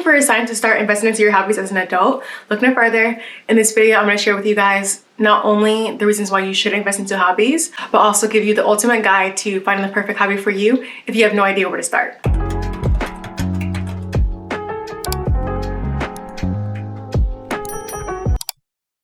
for a sign to start investing into your hobbies as an adult, look no further. In this video, I'm going to share with you guys not only the reasons why you should invest into hobbies, but also give you the ultimate guide to finding the perfect hobby for you if you have no idea where to start.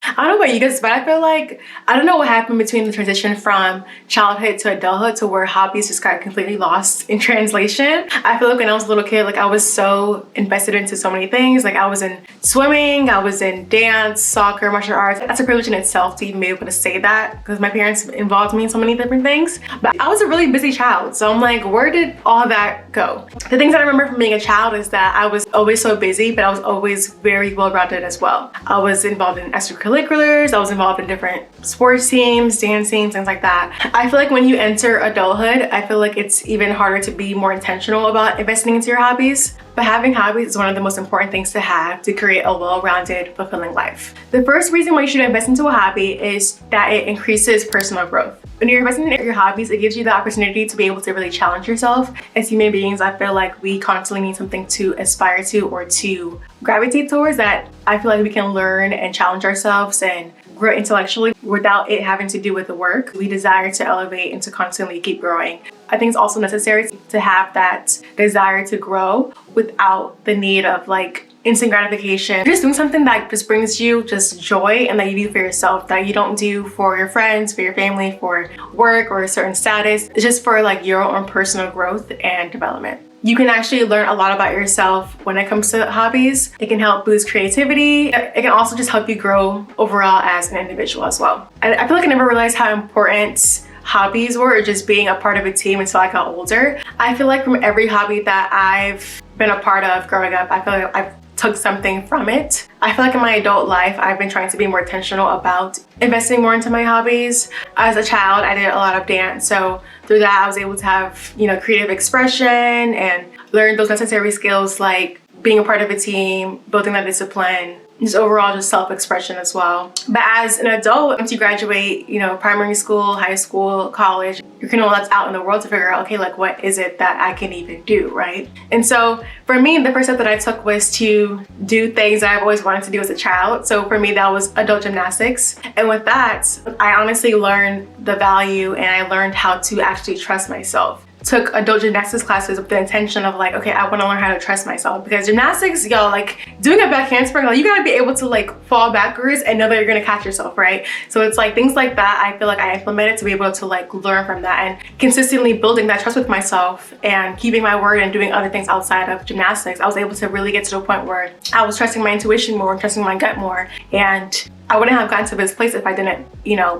I don't know about you guys, but I feel like, I don't know what happened between the transition from childhood to adulthood to where hobbies just got completely lost in translation. I feel like when I was a little kid, like I was so invested into so many things. Like I was in swimming, I was in dance, soccer, martial arts. That's a privilege in itself to even be able to say that because my parents involved me in so many different things. But I was a really busy child. So I'm like, where did all that go? The things that I remember from being a child is that I was always so busy, but I was always very well-rounded as well. I was involved in extracurriculars. I was involved in different sports teams, dance teams, things like that. I feel like when you enter adulthood, I feel like it's even harder to be more intentional about investing into your hobbies. But having hobbies is one of the most important things to have to create a well-rounded, fulfilling life. The first reason why you should invest into a hobby is that it increases personal growth. When you're investing in your hobbies, it gives you the opportunity to be able to really challenge yourself. As human beings, I feel like we constantly need something to aspire to or to gravitate towards that I feel like we can learn and challenge ourselves and grow intellectually without it having to do with the work. We desire to elevate and to constantly keep growing. I think it's also necessary to have that desire to grow without the need of like instant gratification. Just doing something that just brings you just joy and that you do for yourself, that you don't do for your friends, for your family, for work or a certain status. It's just for like your own personal growth and development. You can actually learn a lot about yourself when it comes to hobbies. It can help boost creativity. It can also just help you grow overall as an individual as well. I feel like I never realized how important hobbies were or just being a part of a team until I got older. I feel like from every hobby that I've been a part of growing up, I feel like I've took something from it. I feel like in my adult life, I've been trying to be more intentional about investing more into my hobbies. As a child, I did a lot of dance. So through that, I was able to have, creative expression and learn those necessary skills like being a part of a team, building that discipline, just overall just self-expression as well. But as an adult, once you graduate, primary school, high school, college, you're kind of left out in the world to figure out, okay, like what is it that I can even do, right? And so for me, the first step that I took was to do things that I've always wanted to do as a child. So for me, that was adult gymnastics. And with that, I honestly learned the value and I learned how to actually trust myself. Took adult gymnastics classes with the intention of like, okay, I want to learn how to trust myself because gymnastics, y'all, like doing a back handspring, like you gotta be able to like fall backwards and know that you're gonna catch yourself, right? So it's like things like that I feel like I implemented to be able to like learn from that and consistently building that trust with myself and keeping my word and doing other things outside of gymnastics. I was able to really get to the point where I was trusting my intuition more and trusting my gut more, and I wouldn't have gotten to this place if I didn't,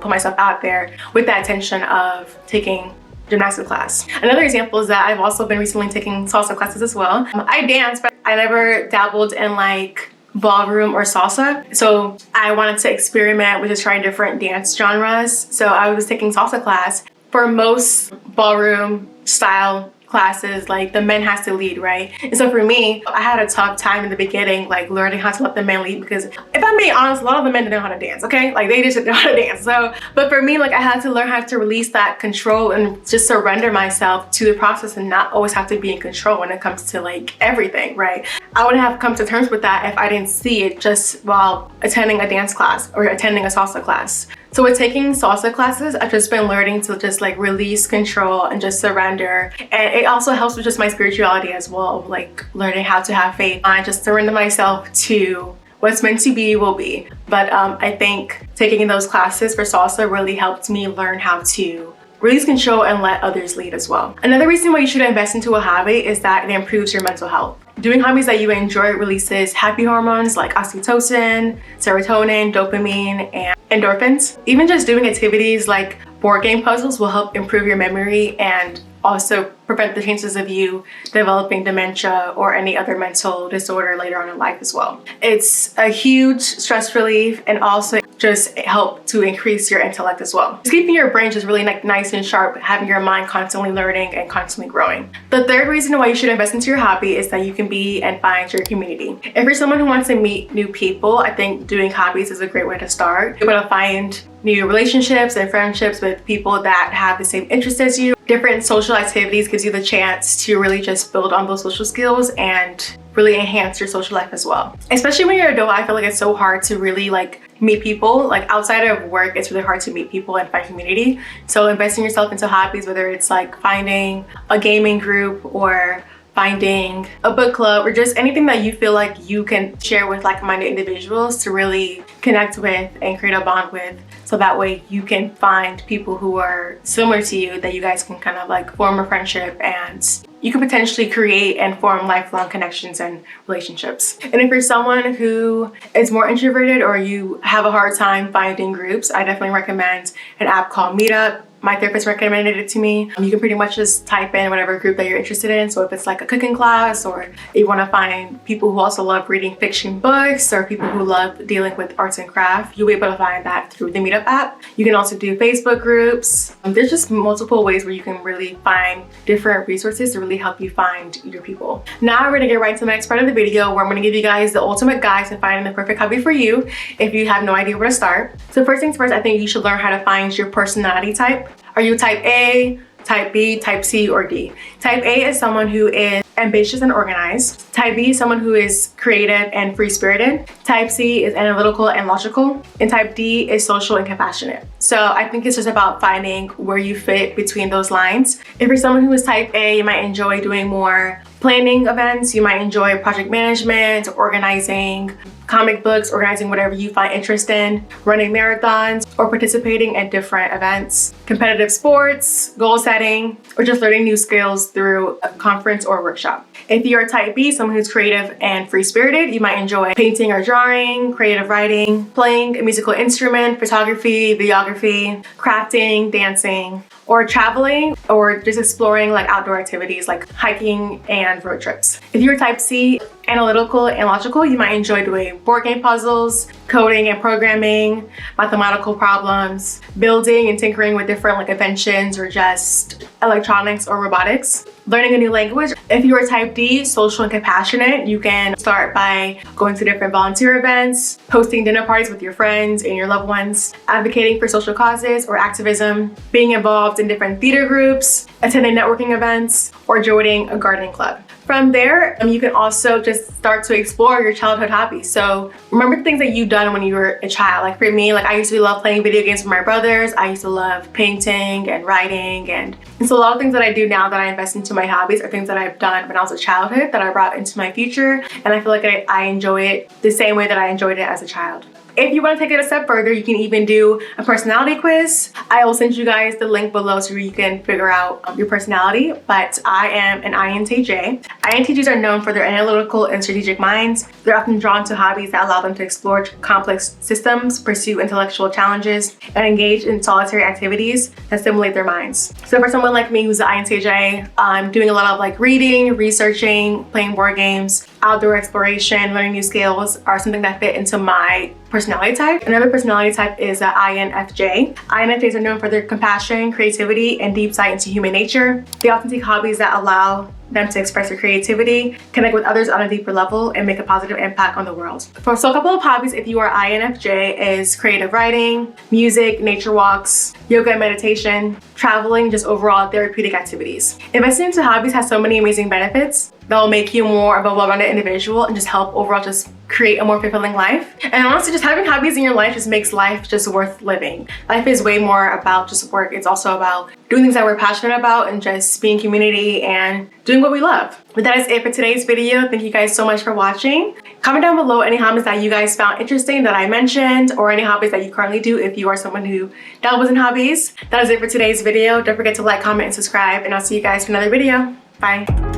put myself out there with that intention of taking gymnastics class. Another example is that I've also been recently taking salsa classes as well. I dance, but I never dabbled in like ballroom or salsa. So I wanted to experiment with just trying different dance genres. So I was taking salsa class. For most ballroom style classes, like the men has to lead, right? And so for me, I had a tough time in the beginning, like learning how to let the men lead because if I'm being honest, a lot of the men didn't know how to dance, okay? Like they just didn't know how to dance. So, but for me, like I had to learn how to release that control and just surrender myself to the process and not always have to be in control when it comes to like everything, right? I wouldn't have come to terms with that if I didn't see it just while attending a dance class or attending a salsa class. So with taking salsa classes, I've just been learning to just like release control and just surrender. And it also helps with just my spirituality as well, like learning how to have faith. I just surrender myself to what's meant to be will be. But I think taking those classes for salsa really helped me learn how to release control and let others lead as well. Another reason why you should invest into a hobby is that it improves your mental health. Doing hobbies that you enjoy releases happy hormones like oxytocin, serotonin, dopamine, and endorphins. Even just doing activities like board game puzzles will help improve your memory and also prevent the chances of you developing dementia or any other mental disorder later on in life as well. It's a huge stress relief and also just help to increase your intellect as well. Just keeping your brain just really like nice and sharp, having your mind constantly learning and constantly growing. The third reason why you should invest into your hobby is that you can be and find your community. If you're someone who wants to meet new people, I think doing hobbies is a great way to start. You're able to find new relationships and friendships with people that have the same interests as you. Different social activities gives you the chance to really just build on those social skills and really enhance your social life as well. Especially when you're an adult, I feel like it's so hard to really like meet people. Like outside of work, it's really hard to meet people and find community. So investing yourself into hobbies, whether it's like finding a gaming group or finding a book club or just anything that you feel like you can share with like-minded individuals to really connect with and create a bond with, so that way you can find people who are similar to you that you guys can kind of like form a friendship, and you can potentially create and form lifelong connections and relationships. And if you're someone who is more introverted or you have a hard time finding groups, I definitely recommend an app called Meetup. My therapist recommended it to me. You can pretty much just type in whatever group that you're interested in. So if it's like a cooking class, or you want to find people who also love reading fiction books, or people who love dealing with arts and craft, you'll be able to find that through the Meetup app. You can also do Facebook groups. There's just multiple ways where you can really find different resources to really help you find your people. Now we're gonna get right to the next part of the video, where I'm gonna give you guys the ultimate guide to finding the perfect hobby for you if you have no idea where to start. So first things first, I think you should learn how to find your personality type. Are you type A, type B, type C, or D? Type A is someone who is ambitious and organized. Type B is someone who is creative and free-spirited. Type C is analytical and logical. And type D is social and compassionate. So I think it's just about finding where you fit between those lines. If you're someone who is type A, you might enjoy doing more planning events. You might enjoy project management, organizing comic books, organizing whatever you find interest in, running marathons, or participating in different events, competitive sports, goal setting, or just learning new skills through a conference or workshop. If you're type B, someone who's creative and free-spirited, you might enjoy painting or drawing, creative writing, playing a musical instrument, photography, videography, crafting, dancing, or traveling, or just exploring like outdoor activities like hiking and road trips. If you're type C, analytical and logical, you might enjoy doing board game puzzles, coding and programming, mathematical problems, building and tinkering with different like inventions or just electronics or robotics, learning a new language. If you are type D, social and compassionate, you can start by going to different volunteer events, hosting dinner parties with your friends and your loved ones, advocating for social causes or activism, being involved in different theater groups, attending networking events, or joining a gardening club. From there, you can also just start to explore your childhood hobbies. So remember the things that you've done when you were a child. Like for me, like I used to love playing video games with my brothers. I used to love painting and writing. And so a lot of things that I do now that I invest into my hobbies are things that I've done when I was a childhood that I brought into my future. And I feel like I enjoy it the same way that I enjoyed it as a child. If you want to take it a step further, you can even do a personality quiz. I will send you guys the link below so you can figure out your personality, but I am an INTJ. INTJs are known for their analytical and strategic minds. They're often drawn to hobbies that allow them to explore complex systems, pursue intellectual challenges, and engage in solitary activities that stimulate their minds. So for someone like me who's an INTJ, I'm doing a lot of like reading, researching, playing board games, outdoor exploration, learning new skills are something that fit into my personality type. Another personality type is an INFJ. INFJs are known for their compassion, creativity, and deep sight into human nature. They often take hobbies that allow them to express their creativity, connect with others on a deeper level, and make a positive impact on the world. So a couple of hobbies if you are INFJ is creative writing, music, nature walks, yoga and meditation, traveling, just overall therapeutic activities. Investing into hobbies has so many amazing benefits that will make you more of a well-rounded individual and just help overall just create a more fulfilling life. And honestly, just having hobbies in your life just makes life just worth living. Life is way more about just work. It's also about doing things that we're passionate about and just being community and doing what we love. But that is it for today's video. Thank you guys so much for watching. Comment down below any hobbies that you guys found interesting that I mentioned, or any hobbies that you currently do if you are someone who dabbles in hobbies. That is it for today's video. Don't forget to like, comment, and subscribe, and I'll see you guys for another video. Bye.